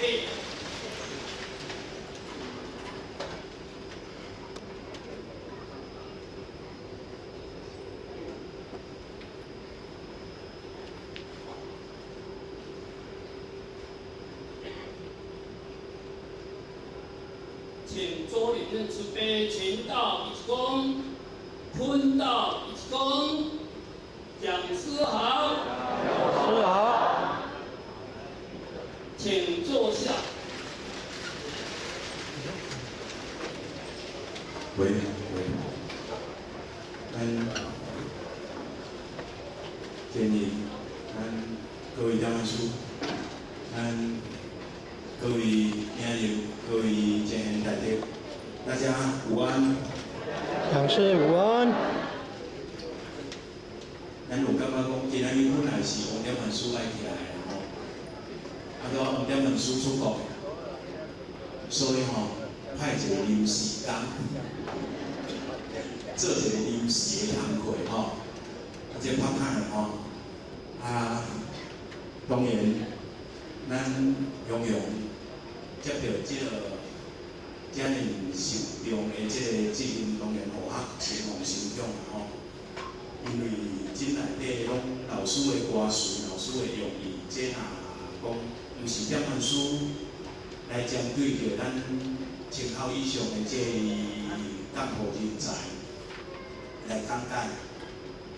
备。请左领任准备，前到1公，坤到1公，讲师好。讲师好。请坐下。喂，建议各位讲师，各位朋友，各位前贤大德，大家午安。讲师午安。咱有感觉讲，今仔日本来是王点文书爱起来的吼，到王点文书出国，所以派一个临时工，做一个临时的工课这拍拍当然，咱荣幸接到这尔受重的责任，当然互前方首长因为真内底拢老师的歌词、老师的用意，这若讲毋是点文书来针对着咱10口以上的干部人才来讲解，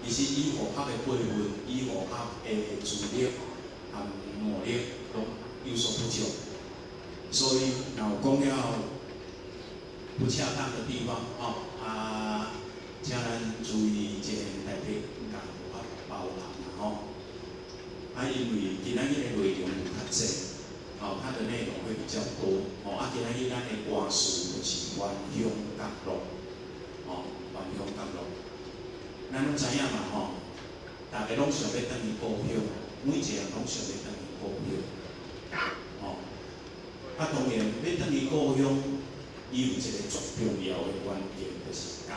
其实以学校的培训、以学校的资历和磨练拢有所不足，所以若有讲了不恰当的地方请咱注意这个大家共包涵因为今仔日的内容有较济，它的内容会比较多今仔日咱的歌词就是原乡角落，原乡角落，咱拢知影嘛大家拢想要转去故乡，每一个人拢想要转去故乡，当然要转去故乡，伊有一个最重要的关键就是教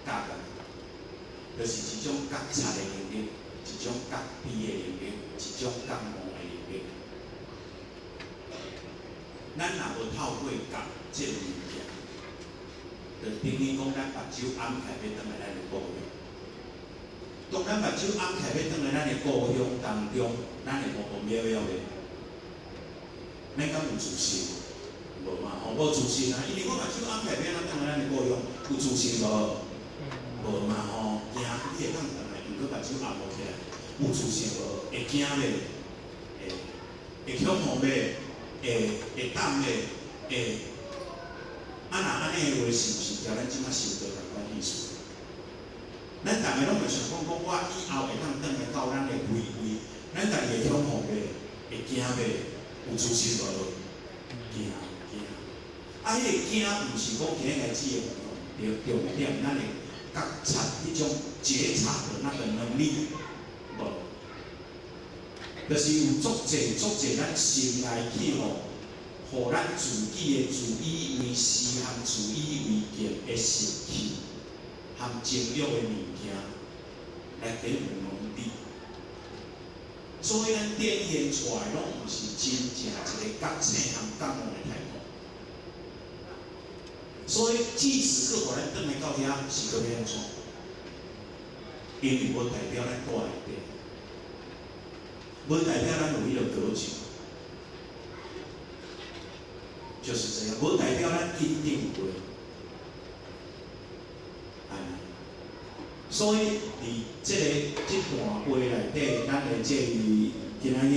育，就是一种觉察的能力，一种觉知的能力，一种觉悟的能力。咱若无透过教这个物件，就等于讲咱目睭暗开要转来咱的故乡。当咱目睭暗开要转来咱的故乡当中，咱会无渺渺的，咱敢有自信？无嘛无自信因为我目睭暗开要转来咱的故乡，有自信无？无嘛惊你会当转来，毋过目睭暗无起来，有自信无？会惊袂？会恐慌袂？会胆袂？若安尼的话，是毋是交咱即马受到共款意思？咱逐个拢会想讲，我以后会当转来到咱的位，咱家己会恐慌袂？会惊袂？有自信无？惊。迄个惊毋是讲今日开始的重点，咱会觉察迄种觉察的那个能力，无，就是有足侪咱心内去互咱自己的自以为是和自以为见的习气，和情欲的物件来给予蒙蔽，所以咱展现出来拢毋是真正一个觉醒和觉悟的态度。所以，即使个互咱转来到遐，是搁要安怎？因为无代表咱住内底，无代表咱有迄个格局，就是这样。无代表咱一定会，所以，伫这段话内底，咱的今仔日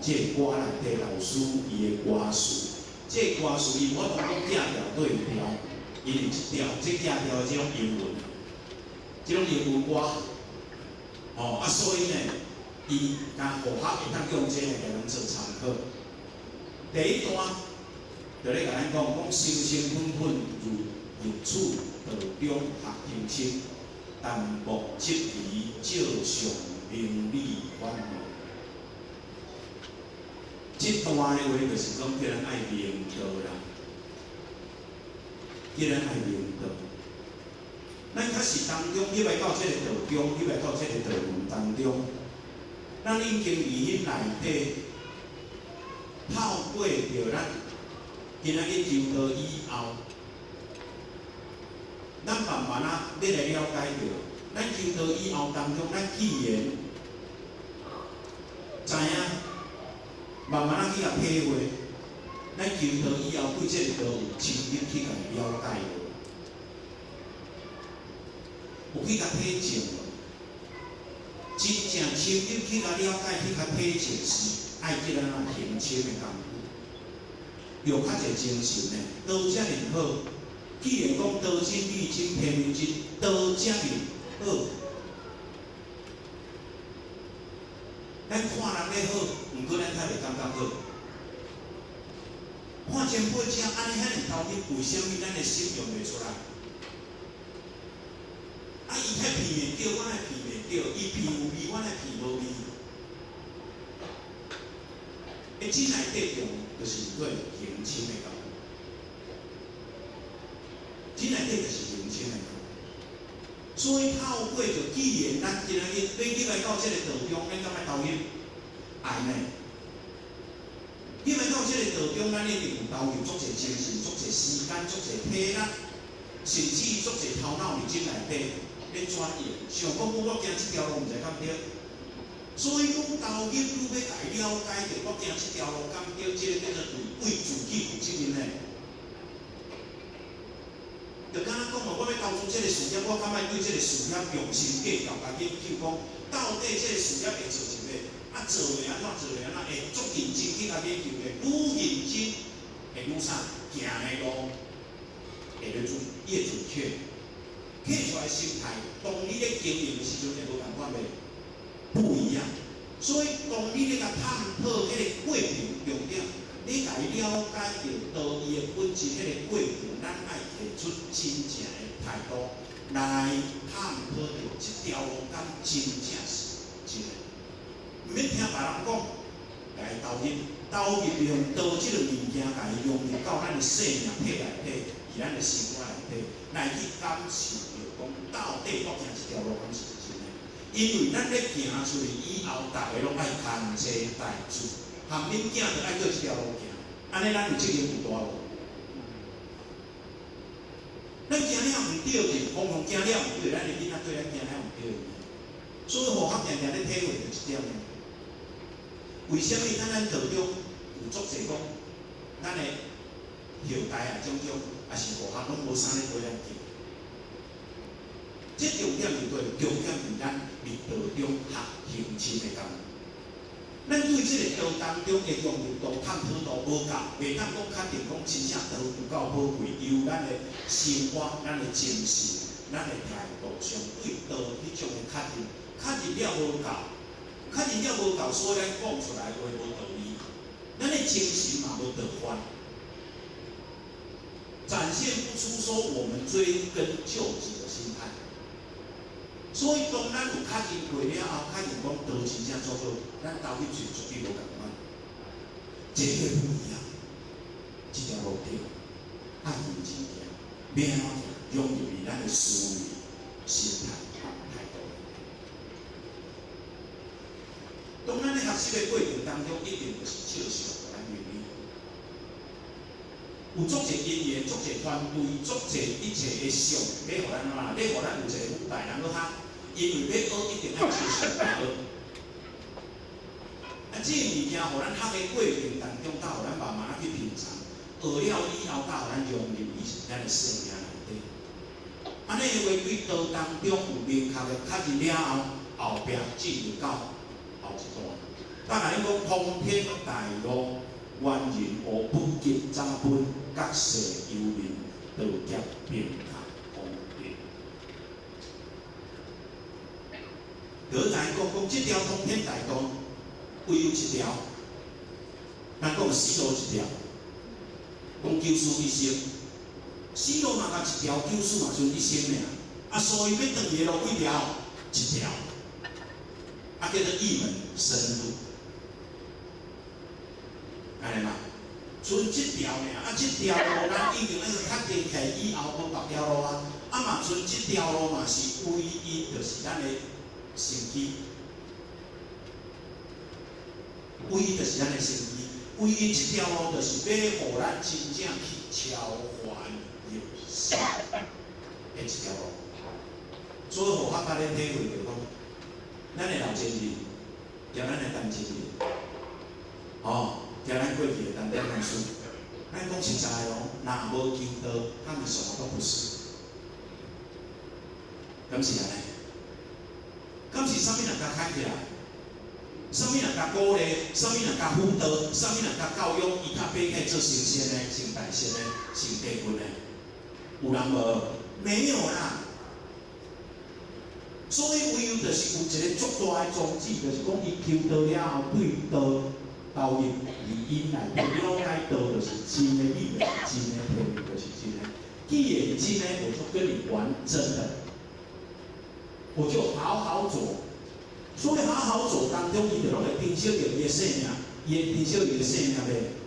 这歌内底老师伊的歌词。这歌词伊无通讲调对调，因为这调的这种英文，这种英文歌，所以呢，伊甲学校会当用这个给咱做参考。第一段就咧甲咱讲，心情愤愤如处道中学轻轻，淡薄即离照上明理反悔。这段的话就是讲，叫咱爱明道啦，叫咱爱明道。咱确实当中入来到这个道中，入来到这个道门当中，咱已经伫迄内底透过着咱今仔日求道以后，咱慢慢啊，要来了解着，咱求道以后当中，咱既然知影，慢慢啊去甲体会，咱求道以后对这个道有深入去甲了解着，有去甲体证了。真正深入去甲了解、去甲体证是爱即咱啊行深的功夫，有较侪精神呢。道遮尔好，既然讲道真理真偏流真，道遮尔好，咱看人咧好，毋过咱较袂感觉好。看前辈者安尼遐尼投入，为什么咱的心用袂出来？啊，伊遐鼻袂着，我来鼻袂着；伊鼻有味，我来鼻无味。真内底用，就是对行深的功夫。真内底就是行深的功夫。所以透过着，既然咱今仔日你来到这个道中，咱敢要投入爱呢？你来到这个道中，咱一定有投入足侪精神、足侪时间、足侪体力，甚至足侪头脑伫真内底。咧转移，想讲我行这条路，毋知敢对，所以愈投入愈要家了解着，我行这条路敢对，这个叫做为自己负责任嘞。就敢若讲哦，我要投资这个事业，我敢要对这个事业用心计较，家研究讲，到底这个事业会做一个，啊做咧安怎做咧安怎，会足认真去甲研究咧，愈认真会愈啥，行的路会越准越准确。刻出来心态，当你咧经营的时阵，会无同款袂不一样。所以，当你咧甲探讨迄个过程重点，你家了解到道义的本质，迄个过程，咱爱提出真正的态度来探讨着这条路，敢真正是真的。毋免听别人讲，来投入用道这个物件，家用入到咱的生命体内底，咱的生活内底，来去感受。到底我行这条路敢是真诶？因为咱咧行出去以后，大家拢爱牵车带主，含恁囝着爱过这条路行，安尼咱有责任有大无？咱行了毋对去，方向行了毋对，咱的囡仔对咱行了毋对。所以学校常常咧体会着一点呢。为什么咱道中有足侪讲，咱的后代啊种种，也是学校拢无啥咧培养起。这重点是对，重点是咱伫道中学行深的功夫。咱对这个道当中的融入度、探讨度无够，袂当讲确定讲真正道有够宝贵，由咱的生活、咱的精神、咱的态度上对道迄种的确认，确认了无够，确认了无够，所以咱讲出来话无道理。咱的精神嘛无道法，展现不出说我们追根究底的心态。所以，当咱有确认过了后，确认讲道真正做好，咱投入去绝对无共款，绝对不一样。这条路对，爱认真行，要安怎行，融入于咱的思维、心态、态度。当咱咧学习的过程当中，一定就是照常咱原理。有足侪因缘，足侪团队，足侪一切的相，要互咱怎啊？要互咱有一个舞台通去学。因为要学，一定要照常来学。啊，这物件，互咱学的过程当中，甲互咱慢慢去品尝，学了以后，甲互咱融入于咱的生命内底。安尼的话，对道当中有明确的确认了后，后壁进入到后一段。当然，你讲通天大路，原人无不吉，早本各世幽灵，道劫变态风变。就咱讲这条通天大道，唯有一条，咱讲死路一条，讲救赎一生，死路嘛甲一条，救赎嘛剩一生尔。啊，所以要断的路几条？一条，啊叫做一门深入，安尼嘛，剩这条尔。啊，这条路咱已经确定起以后无别条路啊。啊嘛，剩这条路嘛是唯一，就是咱的。身体，唯一就是咱的身体，唯一这条路，就是要互咱真正去超凡入圣的一条路。所以，互大家咧体会着讲，咱的老前人，甲咱的单亲人，甲咱过去的单点历史，咱讲实在的哦，若无求道，他们什么都不是。敢是安尼？敢是啥物人甲开起来？啥物人甲鼓励？啥物人甲辅导？啥物人甲教育？伊较爬起做成仙的、成大仙的、成地君的，有人无？没有啦。所以唯有就是有一个足大的宗旨，就是讲伊求道了后，对道投入语音内底，了解道就是真的理，就是真的体会，就是真的。既然真的，我就跟你玩真的。我就好好走，所以好好走当中，伊就拢会珍惜着伊的生命，伊会珍惜伊的生命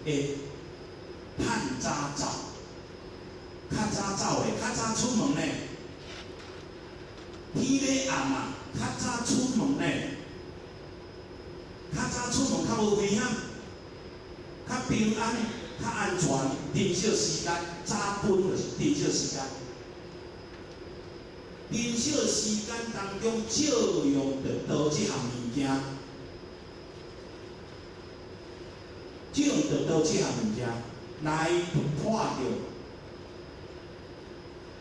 会趁早走，较早走的，较早出门呢，天要暗啊，较早出门呢，较早出门较无危险，较平安，较安全，珍惜时间，早奔就是珍惜时间。珍惜时间当中借用着道这项物件，借用着道这项物件来突破着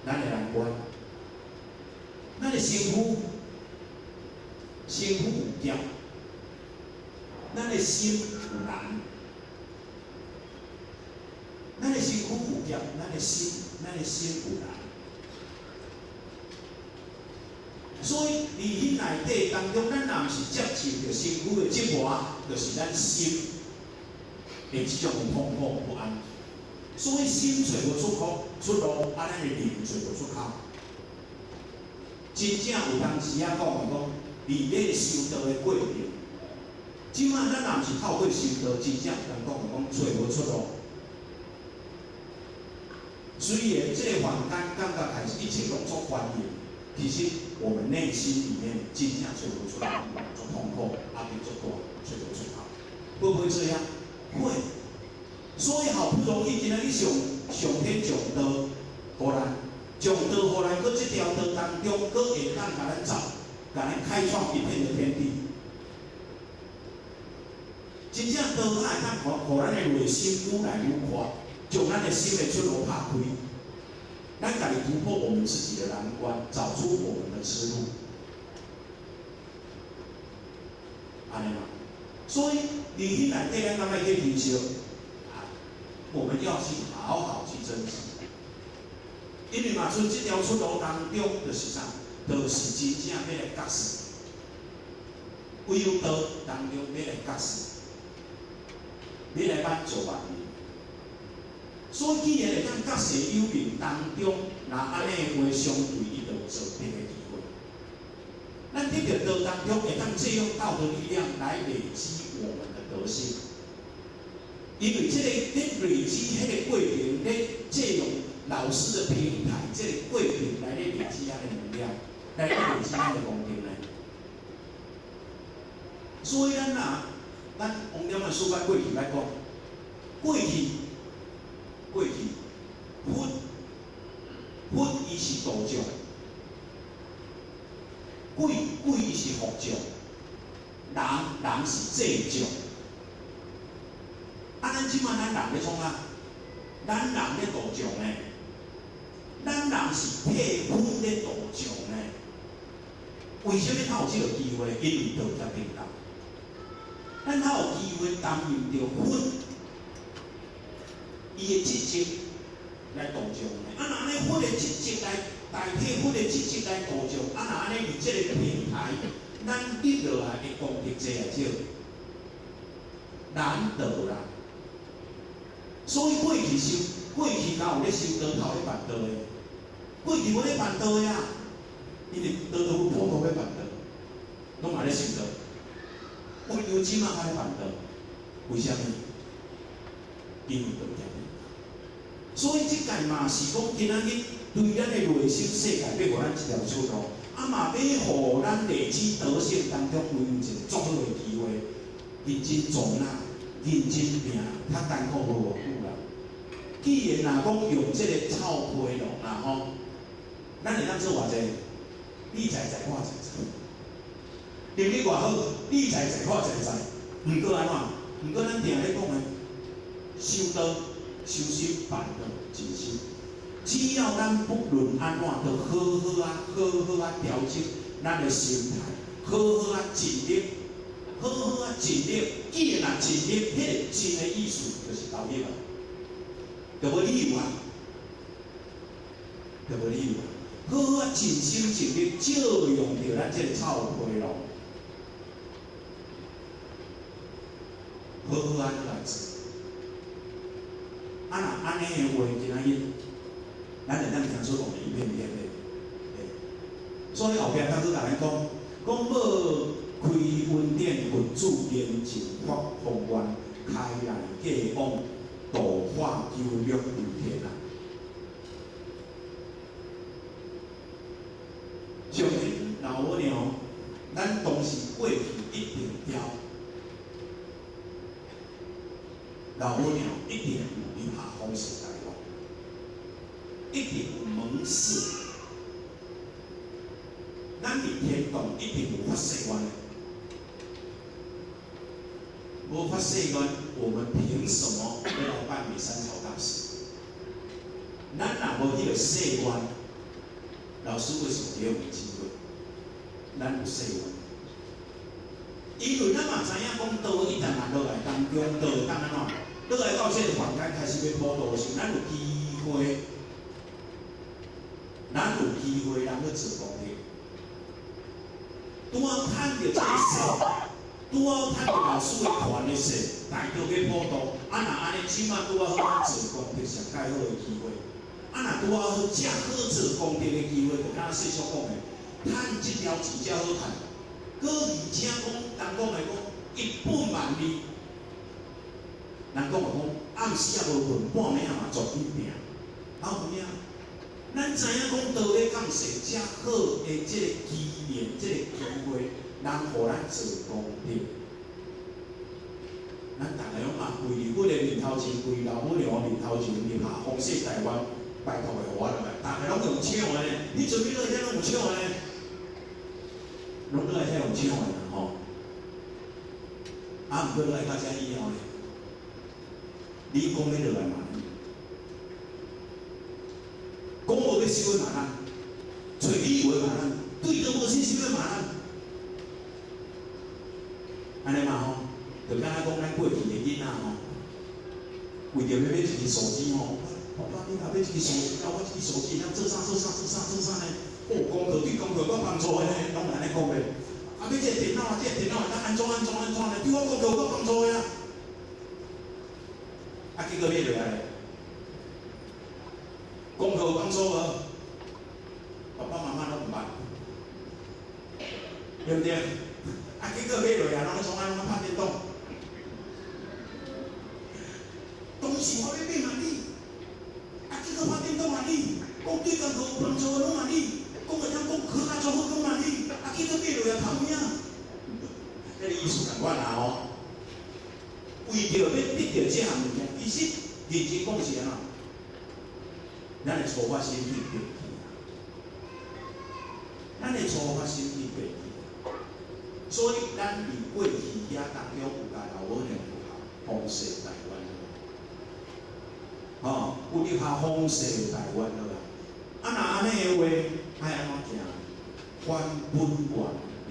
咱的难关。咱的身躯有业，咱的心有难。咱的身躯有业，咱的心有难。所以，伫迄内底当中，咱若毋是接受着身躯的折磨，就是咱心的即种痛苦不安。所以，心找无出路，咱的灵找无出口。真正有当时讲伫咧修道的过程，即摆咱若毋是透过修道，真正有人讲找无出路。虽然这个凡间感觉开始一切拢做欢迎。其实我们内心里面真正找不出来，做痛苦，压力做大，找不出口，会不会这样？会。所以好不容易今仔日上天上道，互咱上道互咱，搁这条道当中，搁会当甲咱走，甲咱开创一片的天地。真正道会当互咱的内心愈来愈快，将咱的心的出路拍开。咱家己突破我们自己的难关，找出我们的出路，安尼嘛。所以，你迄内底咱敢要去珍惜，我们要去好好去珍惜。因为嘛，从这条出路当中，就是啥？就是真正要来觉醒，唯有道当中要来觉醒，要来挽助万民。所以，既然会当觉醒有名当中，那安尼的话，相对伊就有做定的机会。咱得着道当中会当借用道德力量来累积我们的德性，因为这个咧累积迄个过程，咧借用老师的平台，这个过程来咧累积咱的能量，来咧累积咱的功德呢。所以咱王点的书法过去来讲，过去，佛伊是道教，鬼伊是佛教，人是祭教。咱即摆咱人咧创啊，咱人咧道教呢，咱人是替佛咧道教呢。为什么他有这个机会？因为道在平等，咱他有机会担任着佛伊的职责来度众的。若安尼佛的职责来代替佛的职责来度众，若安尼以这个平台，咱得落来的功德济啊少，难得啦。所以过去哪有咧修道，哪有咧办道的？过去无咧办道的啊，因为道普通咧办道，拢嘛咧修道。唯有即马才咧办道，为虾米？因为道在平。所以即届嘛是讲今仔日对咱的内心世界，要互咱一条出路，嘛要互咱累积德性当中，有一个足好的机会，认真做呐，认真拼，较艰苦无久啦。既然若讲用这个臭皮囊啦吼，咱会当做偌济？你知我知。能力偌好，你知我知。毋过安怎？毋过咱定咧讲诶，修道、修心、办道、静心。只要咱不论安怎，都好好啊调整咱诶心态，好好啊尽力，好好啊尽力。既然若尽力，迄个真诶意思就是投入啊，就无理由啊，就无理由啊。好好啊尽心尽力，照用着咱这个臭皮囊，好好安来做。若安尼诶话，今仔日。咱会当听出讲一片片的，所以后壁当初甲咱讲，要开恩典佛主严净发宏愿，开来继往，度化救赎诸天啊！上天老母娘，咱当时过去一定调，老母娘一定有下方式台湾。一定有门市，咱伫天堂一定有发誓愿。无发誓愿，我们凭什么要办理三朝大事？咱若无迄个誓愿，老师为什么给我们机会？咱有誓愿，因为咱嘛知影讲道一旦落来当中，道当安怎？落来到这个房间开始要普渡时，咱有机会。咱有机会通去做功德，拄好趁着这个势，拄好趁着老师的传的势，大道去普渡。若安尼，起码拄好咱做功德上介好的机会。若拄好遮好做功德的机会，就敢细数讲的，趁这条钱遮好趁，搁而且讲，人讲来讲1本万利，人讲讲暗时也无困，半暝也嘛做一拼，好有影。咱知影讲道咧讲是遮好的即个机缘，即个机会，人互咱做功德。咱逐个拢嘛为日本的面头前，为老母娘面头前立下方式台湾，拜托的互我来，逐个拢用抢的呢。你准备落遐拢有抢的呢？拢落来遐用抢的啦吼。毋过落来到遮以后呢，你讲你落来嘛？讲无要收的嘛咱，找理由的嘛咱，对着无去收的嘛咱，安尼嘛吼，就敢若讲咱过去的囡仔吼，为着要买一支手机吼，爸爸你若买一支手机，我一支手机通做啥呢？功课对功课够帮助的呢，拢安尼讲的。啊，要这个电脑啊，这个电脑当安装呢？对我功课够帮助的啊。啊，结果买落来。功课有帮助无？爸爸妈妈拢毋捌，对不对？啊，结果买落来，拢从安拢拍电动，当时我要买嘛你，啊，结果拍电动嘛你，讲对功课有帮助的拢嘛你，讲会当讲考较做好拢嘛你，啊，结果买落来头影，迄个意思同款啦吼。为着要得到这项物件，其实认真讲是安怎？咱的初发心意变去啊！咱的初发心意变去，所以咱伫过去遐当中有甲老母娘有下方式台湾咯，有立下方式台湾咯啦。若安尼的话，爱安怎行？还本愿，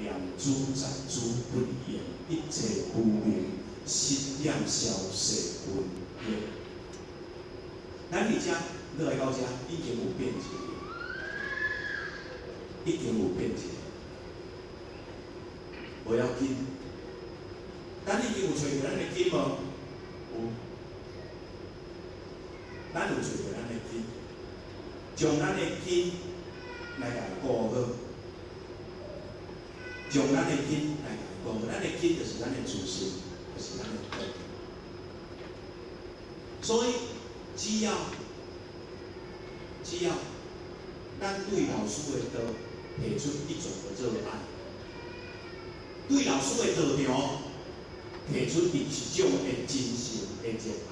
良知在诸不言，一切无明，心念消逝本愿。咱伫遮。落来到遮已经有变节，已经有变节，无要紧。咱已经有找着咱的根无？有。咱有找着咱的根，将咱的根来甲顾好，将咱的根来甲顾好。咱的根就是咱的自信，就是咱的根。所以只要咱对老师的道提出一种的热爱，对老师的道场提出一种的真诚的热爱，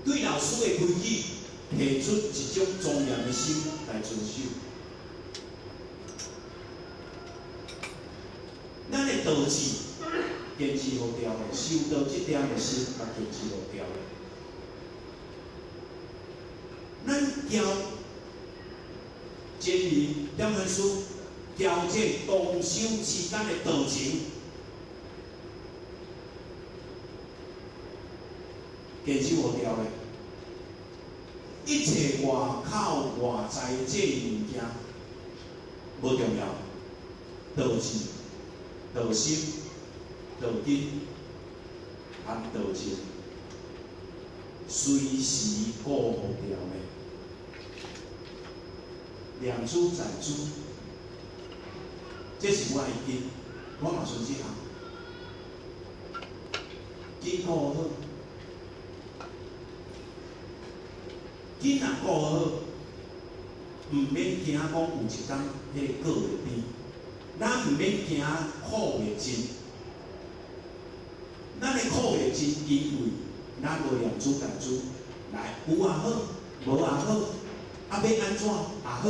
对老师的规矩提出一种庄严的心来遵守。咱的道志坚持无掉的，修道这点的心也坚持无掉的。咱教真理了文书，调这同修之间的道情，坚持无掉的。一切外口外在这物件无重要，道志、道心、道德、含道情，随时顾无掉的。两珠在珠，这是我的经，我嘛顺这行。经顾好，经若顾好，毋免惊讲有一天迄个果会变，咱毋免惊苦会尽，咱的苦会尽，因为咱无两珠在珠，来有也好，无也好。要安怎也好，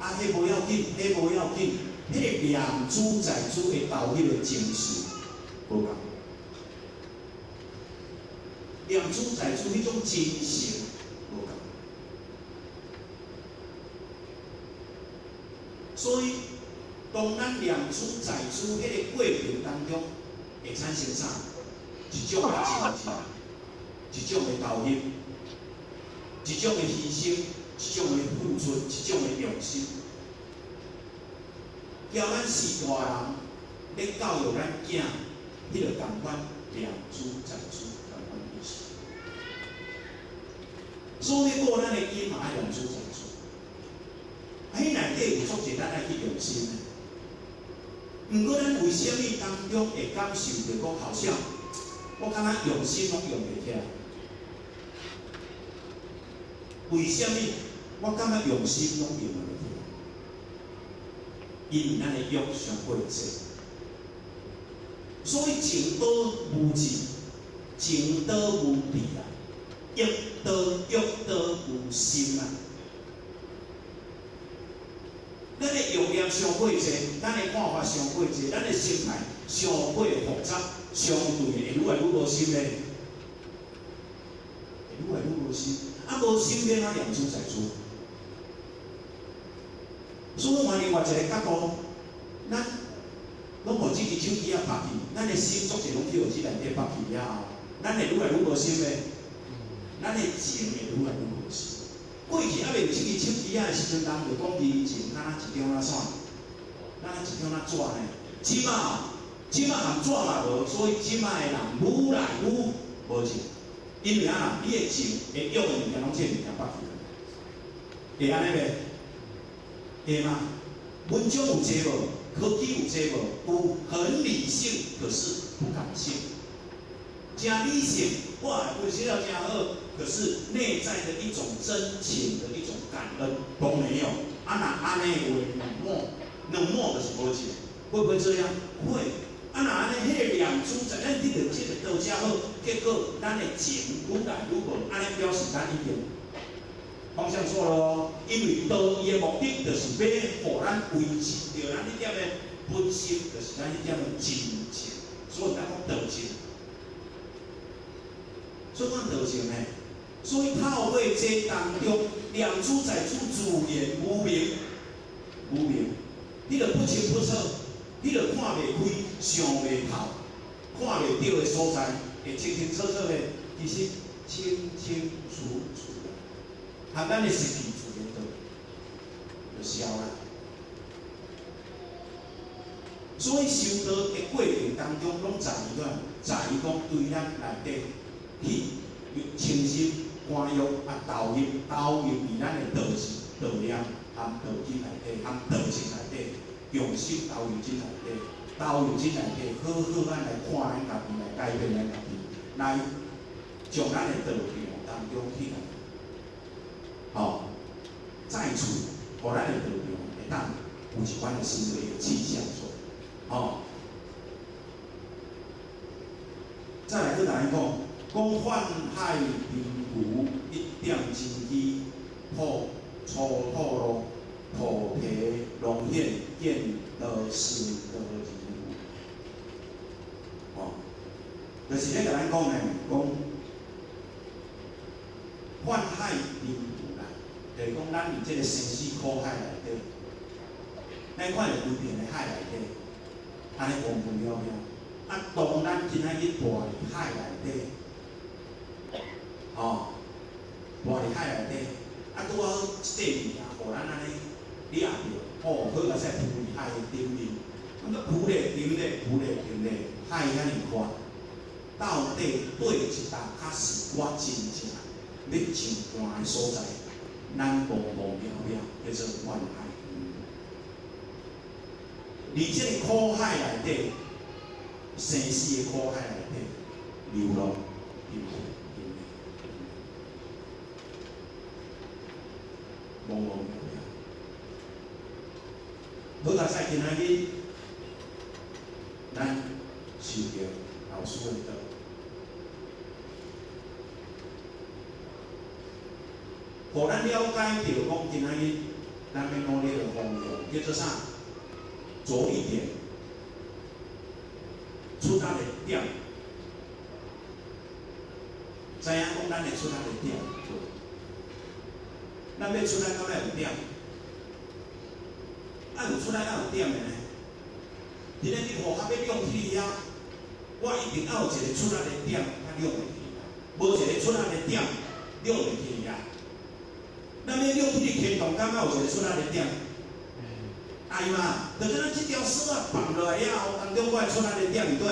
迄无要紧，迄无要紧，迄个两珠在珠的道迄个精神无共，两珠在珠迄种精神无共，所以当咱两珠在珠迄个过程当中，会产生啥？一种的精神，一种的投入，一种的牺牲。一种的付出，一种的用心，叫咱是大人咧教育咱囝，迄个共款两珠在珠共款意思。所以顾咱的囝嘛爱两珠在珠，迄内底有足侪咱爱去用心的。毋过咱为虾米当中会感受着讲好像我感觉用心拢用袂起来？为虾米？我感觉用心拢用袂起来，因为咱的欲上过济，所以情多无志，情多无理啊，欲多无心啊。咱的欲念上过济，咱的看法上过济，咱的心态上过复杂，相对会愈来愈无心咧，会愈来愈无心。啊，无心变啊，两珠在珠。所以换另外一个角度，咱拢互这支手机啊拍去，咱的心足是拢去互这内底拍去了后，咱会愈来愈无心咧，咱的情会愈来愈无心。过去还未有这支手机啊的时阵，人就讲人情，哪一张啊线，哪一张啊纸呢？即马含纸嘛无，所以即马的人愈来愈无情，因为啊，你的情会用的物件拢这物件拍去，会安尼袂？对吗？文章有这无，科技有这无，有很理性，可是不感性。真理性，哇，分析得真好，可是内在的一种真情的一种感恩都没有。啊，那安尼话冷漠的是无情，会不会这样？会。啊，那安尼迄个两珠在咱这个道遮好，结果咱的情愈来愈无，安尼表示咱已经。方向错了哦，因为道义的目的就是要互咱维持着咱迄点的本心，就是咱迄点的真情，所以咱讲道情。所以讲道情呢，所以透过这当中，两珠在珠自言无明，你著不清不楚，你著看袂开，想袂透，看袂到的所在，会清清楚楚的，其实清清楚楚。含咱的实体自然就消啦。所以修道的过程当中，拢在于讲对咱内底去清心欢悦啊，投入伫咱的道志、道念含道经内底，含道情内底，用心投入这内底，好好咱来看咱家己，来改变咱家己，来从咱的道场当中去来。在处，互咱的道场会当有一款的新的一个气象出来，再来，佮大家讲泛海平湖一点真机，土粗土路，土皮龙现见得是得人。哦，就是咧，甲咱讲咧，讲泛海平湖啦，就是讲咱伫即个生死苦海内底，咱看着规片的海内底，安尼光光了了。啊，当咱今仔日住伫海内底，哦，住伫海内底，啊，拄好即块物件，互咱安尼掠着，哦，好个使浮伫海的顶面，咁个浮咧沉咧，浮咧沉咧，海遐尼宽，到底对一搭较是我真正要上岸的所在，咱无无了了，叫做泛海。而即个苦海内底。生死的苦海内底，流浪流浪无无了了。好在使今仔日，咱受着老师的道，互咱了解着讲今仔日咱要努力的方向叫做啥？着力点。出发的点，知影讲咱的出发的点，咱要出来，敢要有点？啊，有出来，敢有点的呢？今日你互较要用起了，我一定要有一个出来的点，较用会起啊。无一个出来的点，用会起啊。咱要用起天堂，敢要有一个出来的点？哎嘛，就像咱这条丝啊放落来了后，当中我出来的点对，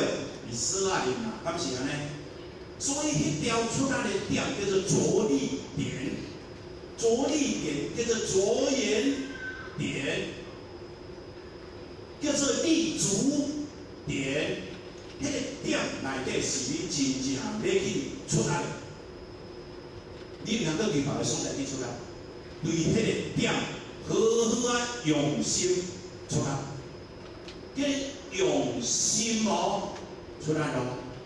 是丝啊面啊，敢是安尼？所以迄条出来的点叫做着力点，着力点叫做着眼点，叫做立足点。迄个点内底是你真正要去出来，你唔通搁去别个所在去出来，对迄个点。好好啊，用心出来，叫用心哦出来咯。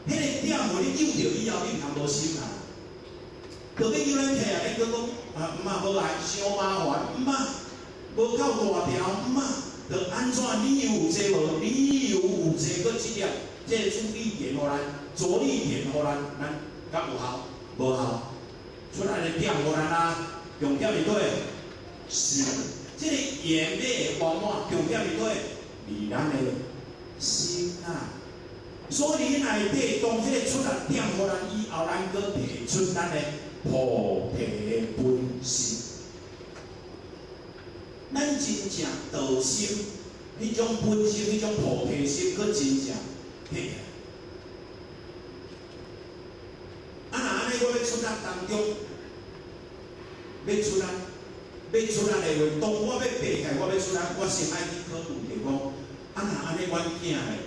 迄个点互你救着以后，你毋通无心啊。就要救咱客啊，你搁讲啊，毋啊无来，伤麻烦，毋啊，无够大条，毋啊，着安怎理由有这无？理由有这搁一点，这注意点互咱，着力点互咱敢有效？无效。出来的点互咱啊，重点伫对。是，这个眼尾圆满，重点伫对，离咱的心啊。所以内底当这个出来点互咱以后，咱搁提出咱的菩提本心。咱真正道心，迄种本心，迄种菩提心，搁真正起来。啊，那安尼我要出来当中，要出来。要出来的话，当我要爬起，我要出来，我先爱去考虑着讲，啊那安尼阮囝嘞，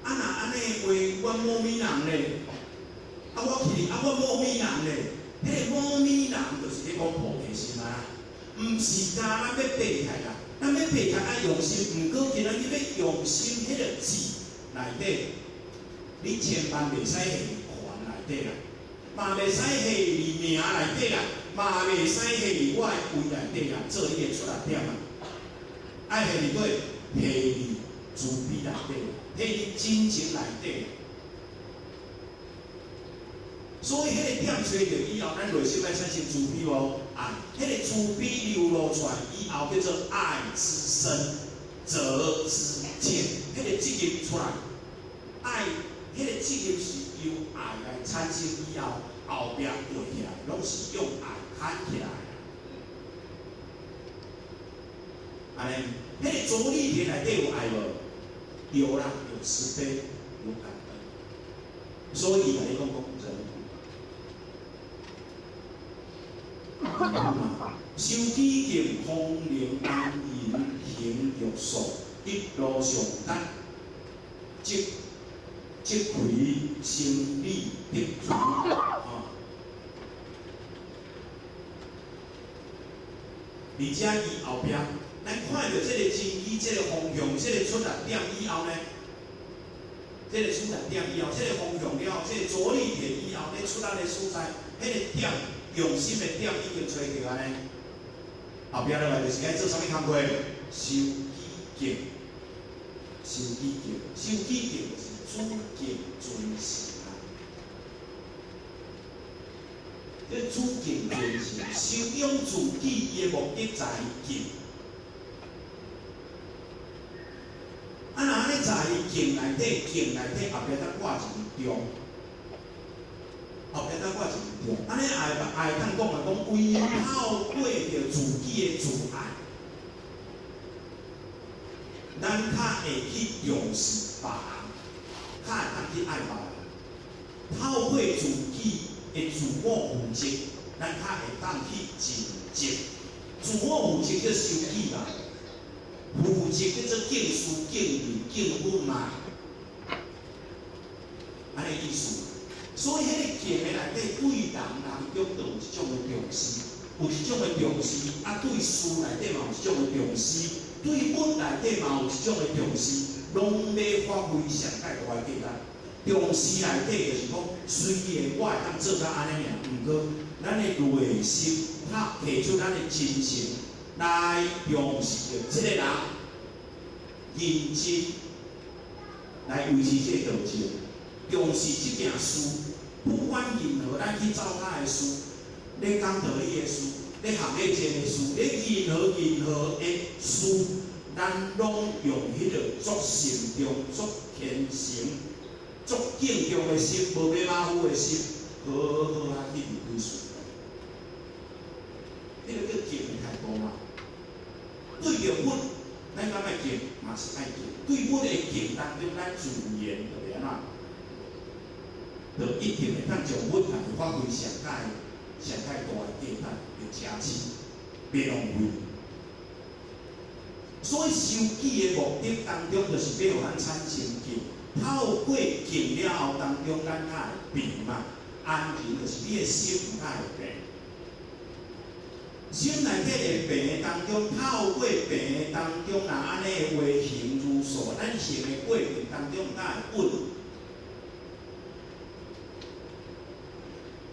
啊那安尼话，阮某米人嘞，啊我去，啊我某米人嘞，迄个某米人就是咧讲菩提心啊，毋是干咱要爬起啦，咱要爬起爱用心，毋过今仔日要用心迄个字内底，你千万袂使下款内底啦。嘛袂使下伫名内底啦，嘛袂使下伫我的位内底啦，做你的出来点啊！爱下伫对，下伫慈悲内底，下伫真情内底。所以迄个点找着以后，咱内心要产生慈悲无？爱，迄个慈悲流露出来以后，叫做爱之深，责之切。迄个责任出来，爱，迄个责任是。由爱来产生以后，后壁对起来，拢是用爱喊起来。安尼，迄个着力点内底有爱无？有啦，有慈悲，有感恩。所以甲你讲人，修己敬，风铃安隐，行欲速，一路上达，即开心理得主啊！而且伊后壁，咱看到这个真义、这个方向、这个出发点以后呢，这个出来点以后，这个方向了后，这个着力点以后，你出来的所在，迄个点用心的点已经找着安尼。后壁落来就是爱做啥物工课？收己敬，收己敬，收己敬就是主敬尊师啊。这主敬尊师，修养自己，伊的目的在于敬。啊，若安尼在敬内底，后壁再挂一个中，后壁再挂一个中，安尼爱通讲啊，讲为透过着自己的自爱，咱较会去重视别人，较会当去爱别人，透过自己的自我负责，咱较会当去尽责，自我负责叫收起嘛。负责叫做敬师、敬礼、敬分嘛，安尼意思。所以，迄个敬的内底对人中都有一种的重视，有一种的重视。啊，对事内底嘛有一种的重视，对本内底嘛有一种的重视，拢要发挥上界大的价值。重视内底就是讲，虽然我会当做到安尼尔，毋过咱的内心提出咱的真情。来重视着这个人认真来维持这个道情，重视这件事，不管任何咱去走他的事，你讲道理的事，你学历这个事，你任何的事，咱拢用迄个足慎重、足虔诚、足敬重的心，无马虎的心，好啊去面对事。迄个叫敬太高嘛。对着阮，咱敢爱敬，嘛是爱敬。对阮的敬当中，咱自然就安怎，就一定会当将阮来发挥上界大的价值，的价值，别浪费。所以收己的目的当中，就是要互咱产生敬。透过敬了后，当中咱较会平嘛，安平就是你的心较会平。心内底的病当中，透过病当中，若安尼话行如素，咱行的过程当中，才会稳。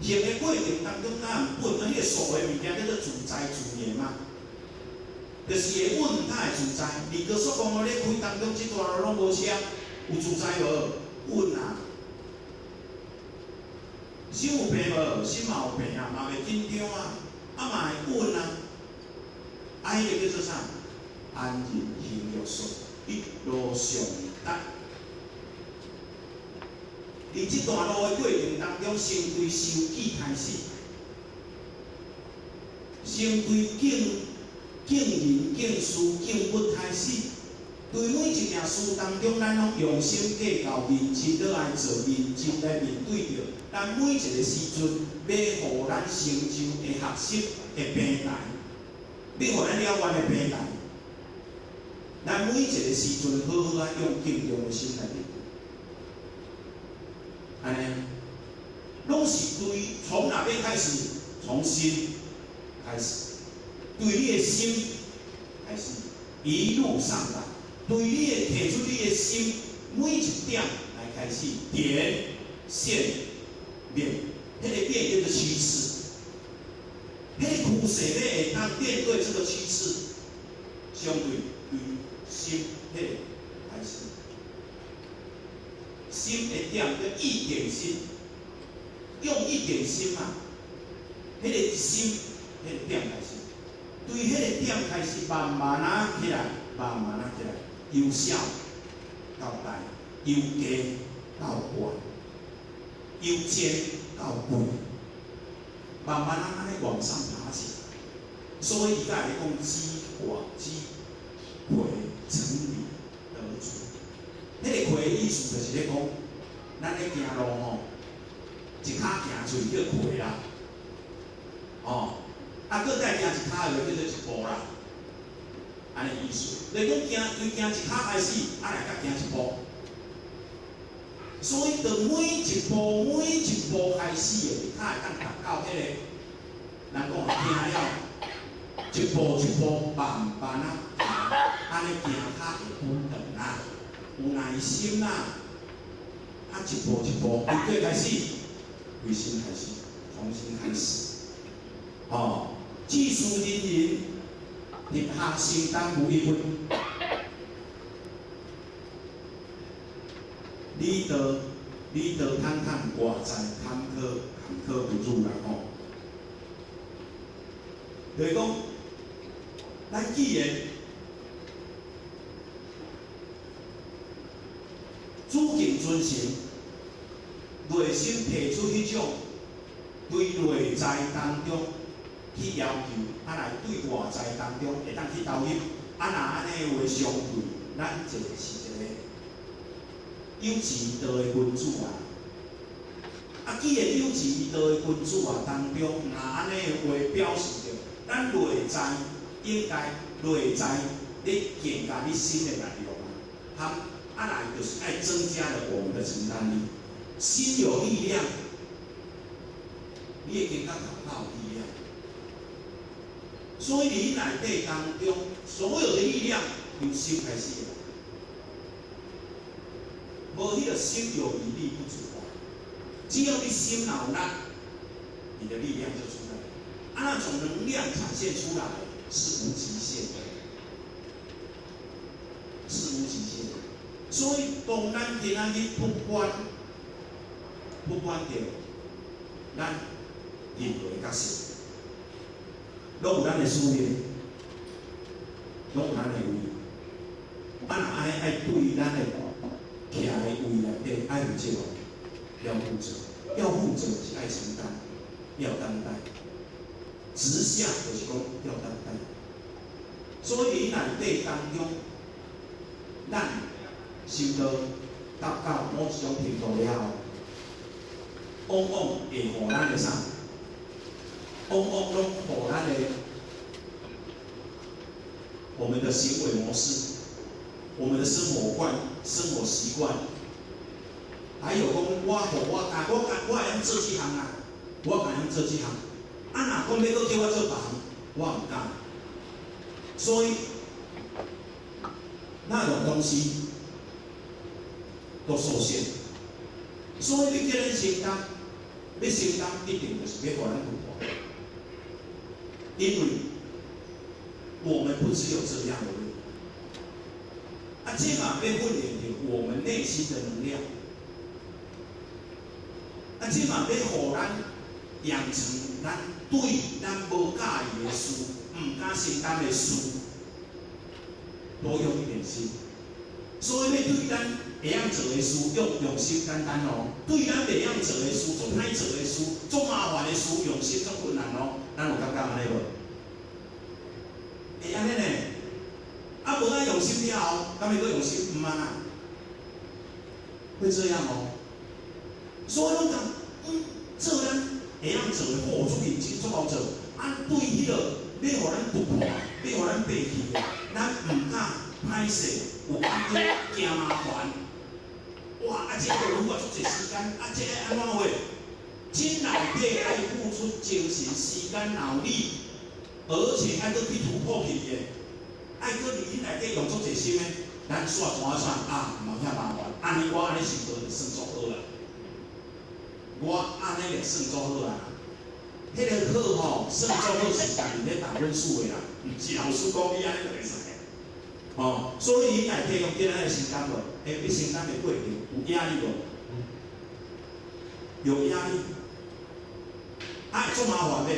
行的过程当中，才会稳。迄个素的物件叫做自在自然嘛，就是会稳，才会自在。二哥所讲的，你开当中即段路拢无车，有自在无？稳啊！心有病无？心嘛有病啊，嘛袂紧张啊。啊嘛会稳啊，啊迄个叫做啥？安然行乐术，一路上达。伫即段路的过程当中，先对收己开始，先对敬人、敬事、敬物开始。对每一件事当中，咱拢用心计较、认真落来做，认真来面对着。咱每一个时阵，要互咱成就的学习的平台，要互咱了愿的平台。咱每一个时阵，好好啊用敬重的心来面对。安尼，拢是对从哪边开始？从心开始，对你的心开始，一路上来。对你的提出你的心每一点来开始点线面，迄个面叫做趋势，迄个趋势要会当面对这个趋势，相对对心迄个开始，心的点叫一点心，用一点心嘛，迄个心迄个点开始，对迄个点开始慢慢啊起来，慢慢啊起来。由小到大，由低到高，由尖到贵，慢慢安尼往上爬起来。所以伊才会讲积跬成理得出。迄个跬的意思就是咧讲，咱咧行路吼，一骹行出去叫跬啦，哦，啊，搁再行一骹就叫做一步啦。安尼意思，你讲行一骹开始，啊来甲行一步，所以从每一步开始的，你才会当达到迄个，咱讲行了，一步慢慢啊行，安尼行较会稳当啦，有耐心啦，啊，一步一步，从对开始，卫生开始，重新开始。哦，技术人员入学承担有一份，你得看看外在坎坷不入啦吼。就是讲，咱既然主敬尊神，内心提出迄种对内在当中去要求，来对外在当中会当去投入，若安尼话相对，咱就是一个有志道的君子啊。既然有志道的君子啊当中，若安尼话表示着，咱内在应该内在咧增加你新的力量啊，来就是爱增加了我们的承担力，心有力量，你会更加感到有力量。所以你内底当中所有的力量由心开始的，无迄个心有余力不足啊。只要你心有力，你的力量就出来了。那种能量展现出来是无极限的，是无极限的。所以当咱今仔日不管着咱任何的角色，拢有咱的使命，拢有咱的位。若安尼爱对咱的徛的位内底爱负责，要负责，要负责是爱承担，要担待。直下就是讲要担待。所以你内底当中，咱修道达到某一种程度了后，往往会互咱的啥？往往拢互咱的我们的行为模式，我们的生活习惯，还有讲我会晓做这项啊，我会晓做这项，若讲要搁叫我做别项，我唔敢。所以那种东西都受限，所以你叫咱承担，要承担一定就是要互咱突破，因为我们不只有这样的路，这嘛要训练着我们内心的能量，这嘛要互咱养成咱对咱无介意的事、唔敢承担的事，多用一点心。所以要对咱会晓做的事，用心简单哦；对咱袂晓做的事、做歹做的事、做麻烦的事，用心做困难哦。咱有感觉安尼无？会安尼呢？无咱用心了后，敢会搁用心唔安啊？会这样哦。所以讲，做咱会晓做的，付出认真做好做。对迄个要互咱突破，要互咱爬起的，咱唔敢歹势。有安尼惊麻烦，哇！这个如果出侪时间，这个安怎话？这内底爱付出精神、时间、脑力，而且爱搁去突破去的，爱搁伫你内底用足侪心的，咱算一算啊，冇遐麻烦。安尼我安尼想做就算足好啦，我安尼就算足好啦。迄个好吼，算足好是家己咧打分数的啦，毋是老师讲你安尼就会使。所以你内底用简单的承担无？你承担的过程有压力无？有压力，会做麻烦的，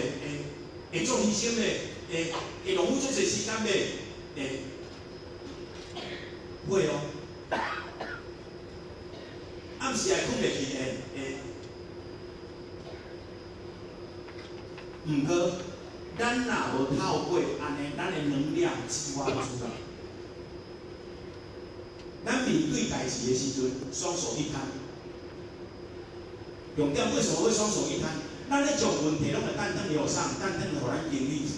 会做牺牲的，会浪费足侪时间的，会哦。暗时还困袂去的，毋过咱若无透过安尼，咱的能量激发出来。咱面对代志的时阵，双手一摊。重点为什么会双手一摊？咱咧做问题，拢会等了上，等互咱经理，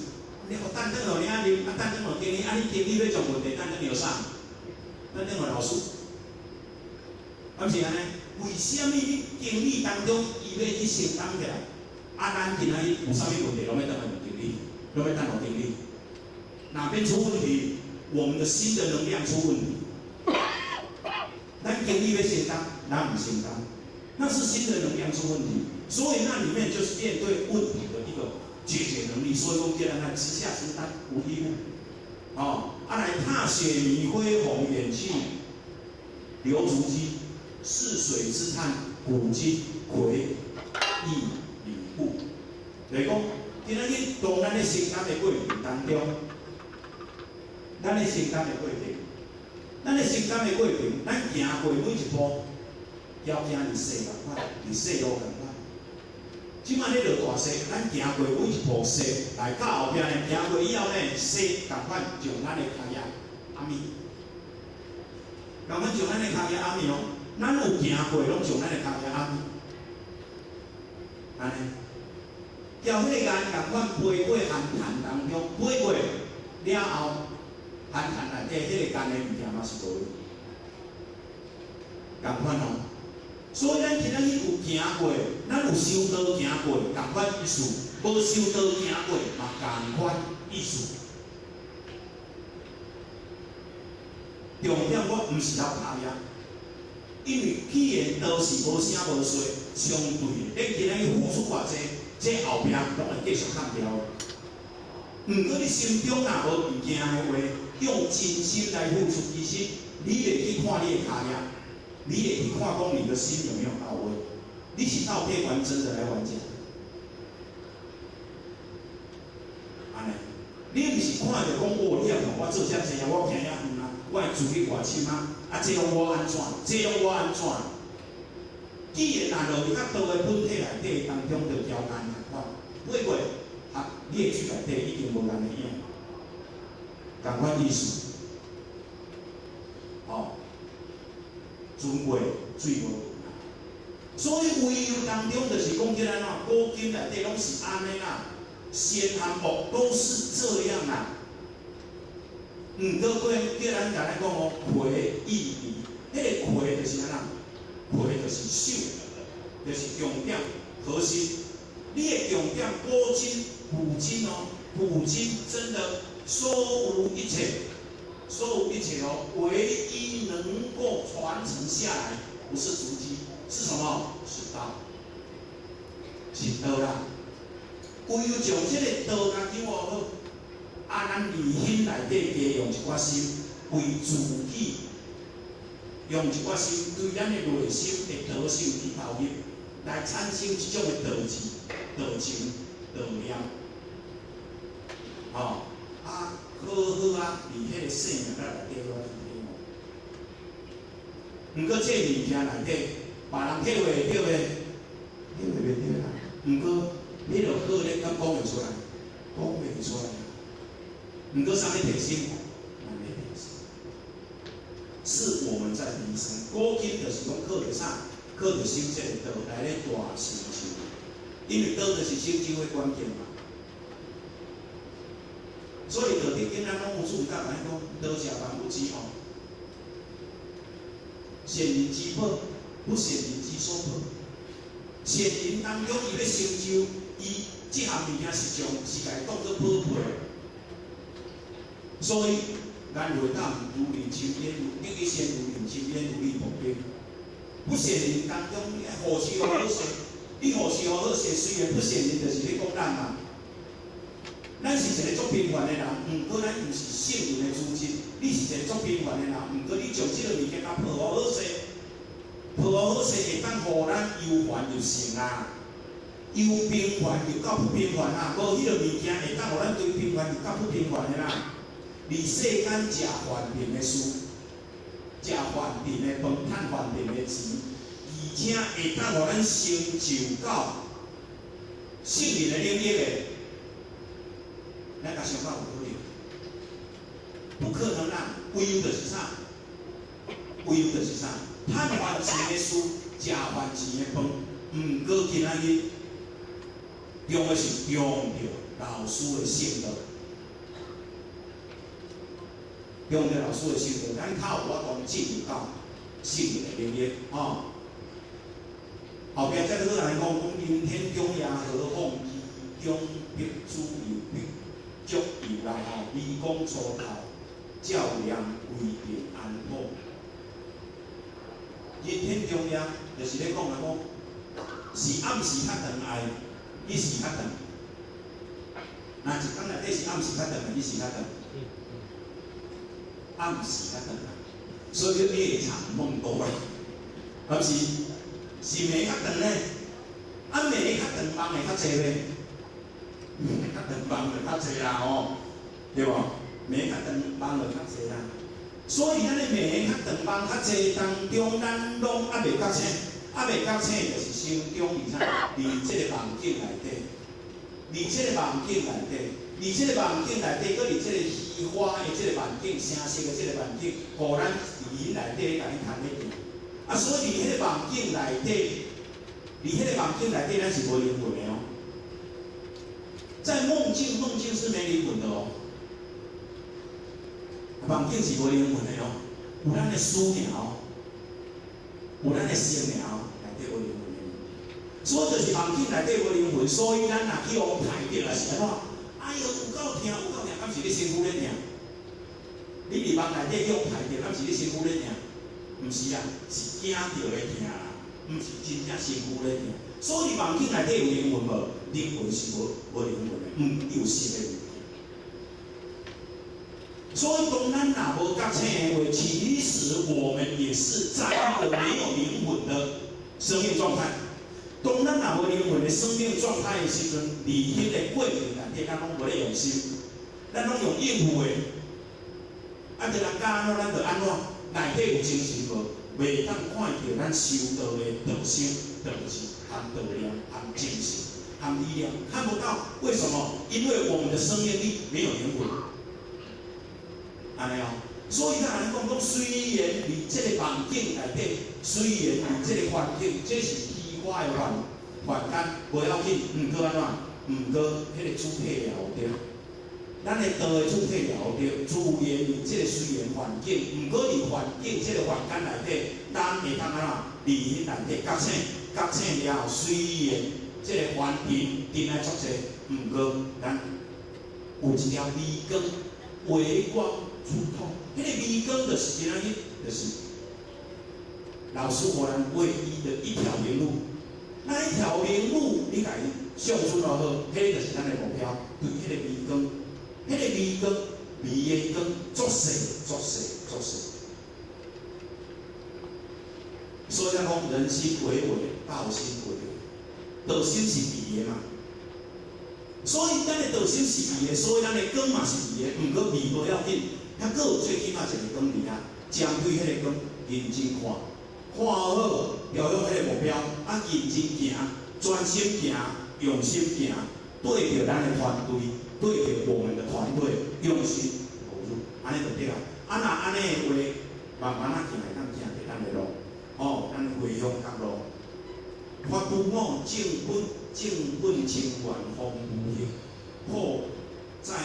你互等互你啊，你等互经理，你经理要做问题，等了上，等互老师，敢是安尼？为什么你经理当中伊要去承担起来？咱今仔日有啥物问题，拢要等互经理，拢要等互经理。哪边出问题，我们的心的能量出问题。咱咱经济要承担，咱唔承担，那是新的能量出问题。所以那里面就是面对问题的一个解决能力。所以讲，既然咱直下承担无义务，来踏雪迷恢弘远去，留足迹，逝水之叹，古今魁亦礼物。就是讲，今仔日当咱咧承担的过程当中，咱咧承担的过程，咱行过每一步，要行伫细共款，伫细路共款。即摆咧落大细，咱行过每一步细，来到后壁咧行过以后咧，细共款从咱的脚丫阿咪，共款从咱的脚丫阿咪哦，咱有行过拢从咱的脚丫阿咪，安尼。要迄个岩共款飞过寒潭当中，飞过了后，寒潭内底迄个岩的物件嘛是无，共款哦。所以咱今仔日有行过，咱有修道行过，共款意思；无修道行过嘛，共款意思。重点我毋是要拍呀，因为既然道是无声无说，相对你今仔日付出偌济。这后壁拢会继续砍掉。毋过你心中若无物件的话，用真心来付出，其实你会去看你的脚丫，你会去看讲你的心有没有到位，你是到底完真的来完成。安尼，你毋是看着讲哦，你也同我做遮济啊，我行遐远啊，我会住去外深啊，这样我安怎？这样我安怎？既然若落入较道的本体内底当中，就交难共款，飞过你的嘴内底已经无难的影，共款意思。船过水无平。所以唯有当中就是讲起来喏，古今内底拢是安尼啦，善和恶都是这样啦。过叫咱甲咱讲哦，魁亦礼，迄个魁就是安怎？魁就是守，就是重点核心。你的重点古今古今哦，古今真的所有一切，哦，唯一能够传承下来，不是足迹，是什么？是道，是道啦。唯有将这个道来掌握好，咱内心内底加用一寡心，为自己。用一寡心对咱的内心的德性去投入，来产生一种的道志、道情、道念。好啊，伫迄个生命内底我去体悟。毋过这物件内底，别人体会会到的，体会袂到啦。毋过你著好咧，敢讲会出来，讲袂出来。毋过啥物提醒？是我们在提升，古今就是讲靠着啥？靠着修这个道来咧大成就，因为道就是成就的关键嘛。所以道德经咱拢有注意到，咱讲道者万物之王，善人之宝，不善人之所宝。善人当中，伊要成就，伊这项物件是将是家当作宝贝，所以。咱会当如人亲焉，你去先如人亲焉，如履薄冰。不善人当中，你何时何好势？你何时何好势？虽然不善人，就是咧讲咱嘛。咱是一个足平凡的人，毋过咱毋是圣人的资质。你是一个足平凡的人，毋过你将这个物件甲抱好势，抱好势会当互咱忧烦就成啊。又平凡又较不平凡啊，无迄个物件会当互咱对平凡又较不平凡的啦。伫世间食饭平的事，食饭平的饭，赚饭平的钱，而且会当互咱成就到圣人的领域的，咱甲想法有可能？不可能啦！唯有就是啥？唯有就是啥？赚饭钱的事，食饭钱的饭，毋过今仔日用的是用着老师的性格。用着老师的性格，咱靠活动进入到圣人的领域哦。后边再好来讲，明天中夜何况义中必主有必足有来吼，微光初头照亮归平安好。日天中央就是咧讲是暗时较长爱日时较长。那一天内底是暗时较长，日时较长。暗时较长，所以叫夜长梦多啊。但是暝较长呢？暗暝较长，梦会较济咧。较长梦就较济啦吼，对无？暝较长，梦就较济啦。所以咱咧暝较长，梦较济当中，咱拢还袂觉醒，还袂觉醒，就是心中伫啥？伫即个梦境内底。伫即个梦境内底，伫即个梦境内底，搁伫即个虚华的即个环境、城市的即个环境，互咱伫因内底甲伊谈咧定。啊，所以伫迄个梦境内底，伫迄个梦境内底，咱是无灵魂的哦。在梦境是没灵魂的哦。梦境是无灵魂的哦，有咱的思苗，有咱的生苗，内底无灵魂。所以就是梦境内底无灵魂，所以咱若去互排着也是安怎？哎呦，有够疼，有够疼，敢是你身躯咧疼？你伫梦内底去互排着，敢是你身躯咧疼？毋是啊，是惊着咧疼啦，毋是真正身躯咧疼。所以梦境内底有灵魂无？灵魂是无灵魂的，有实的物件。所以当咱若无觉醒的话，其实我们也是在一个没有灵魂的生命状态。当咱若无灵魂的生命状态的时阵，伫迄个过程内底，咱拢无咧用心，咱拢用应付的。啊，着人教安怎，咱着安怎，内底有精神无？袂当看到咱修道的道心、道志、含道量、含精神、含力量，看不到。为什么？因为我们的生命力没有灵魂。安尼哦，所以咱安尼讲，虽然伫即个环境内底，虽然伫即个环境，这是。我的环境袂要紧，毋过安怎？毋过迄个主体了着，咱的道的主体了着，自然伫即个虽然环境，毋过伫环境即个环境内底，咱会当安怎？伫迄内底觉醒，觉醒了后，虽然即个环境定来作势，毋过咱有一条微光，微光如通。迄个微光就是怎样去？就是老师互咱唯一的一条明路。那一条明路，你甲伊上出落好，迄就是咱的目标。对，迄个微光，迄个微光，微的光，作势。所以咱讲人心为微，道心为微。道心是微的嘛，所以咱的道心是微的，所以咱的光嘛是微的。毋过微无要紧，还佫有最起码一个光尔啊，针对迄个光认真看。看好，朝向迄个目标，啊，认真行，专心行，用心行，对着咱的团队，对着我们的团队，用心投入，安尼就对啦。啊，若安尼的话，慢慢行会当行着咱的路，哦，咱回乡角路，法度我正本清源风无形，好在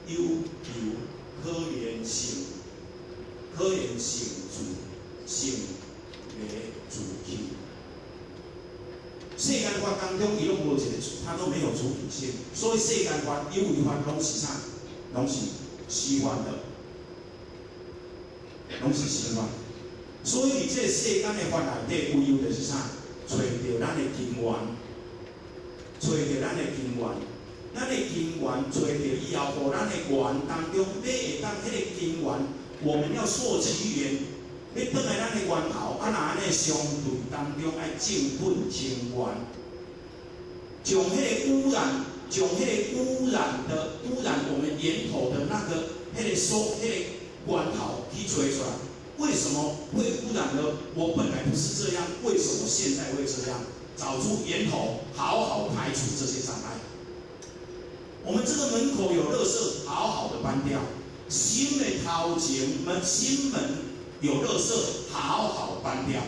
悠游，可怜成主，主体，世间法当中，伊拢无一个，它都没有主体性，所以世间法有为法拢是啥？拢是虚幻的，拢是虚幻。所以伫这个世间的法内底，唯有就是啥？找到咱的根源，找到咱的根源，咱的根源找到以后，互咱的源当中，要会当迄个根源，我们要溯其源。要转来咱的源头，啊，若安尼相对当中爱正本清源，将迄个污染我们源头的那个迄个源头去找出来。为什么会污染呢？我本来不是这样，为什么现在会这样？找出源头，好好排除这些障碍。我们这个门口有垃圾，好好的搬掉。新的头前新门。有垃圾，好好搬掉，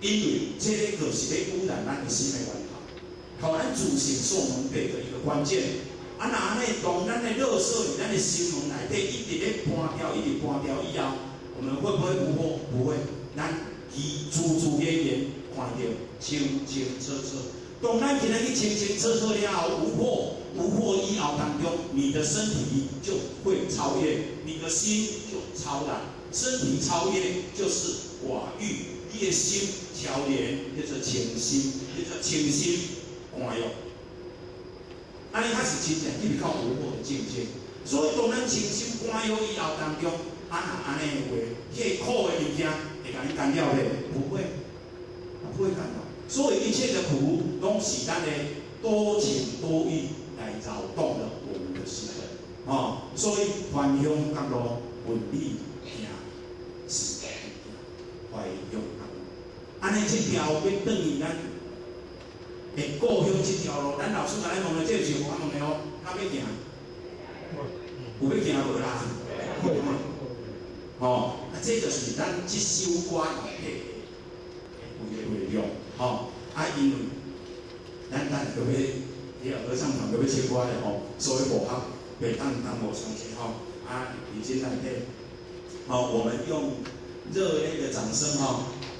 因为这个就是咧污染咱的心的源头，互咱自信所能背的一个关键。啊，若安尼当咱的垃圾伫咱的心门内底一直咧搬掉以后，我们会不会污惑？不会，咱自然看到清清澈澈。当咱今日去清清澈澈了后，无惑以后当中，你的身体就会超越，你的心就超然。身体超越就是寡欲，你的心调练，叫做清心，叫做清心观用。安尼才是真正入到有好的境界。所以当咱清心观用以后当中，若安尼的话，迄个苦的物件会甲你干掉咧？不会，不会干掉。所以一切的苦，拢是咱的多情多欲来扰动了我们的心。所以幻想角度文理行是怀用角度。安尼这条要转去咱的故乡这条路，咱老师甲咱问的，这是无问的哦，哪要行？有要行无啦？这就是咱这首歌有内容，因为咱就要合唱团就要唱歌咧所以符合袂当无相信已经来底我们用热烈的掌声我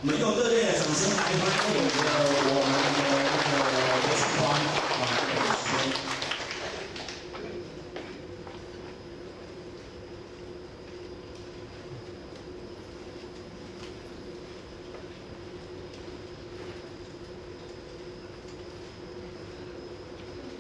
们用热烈的掌声来欢迎我们的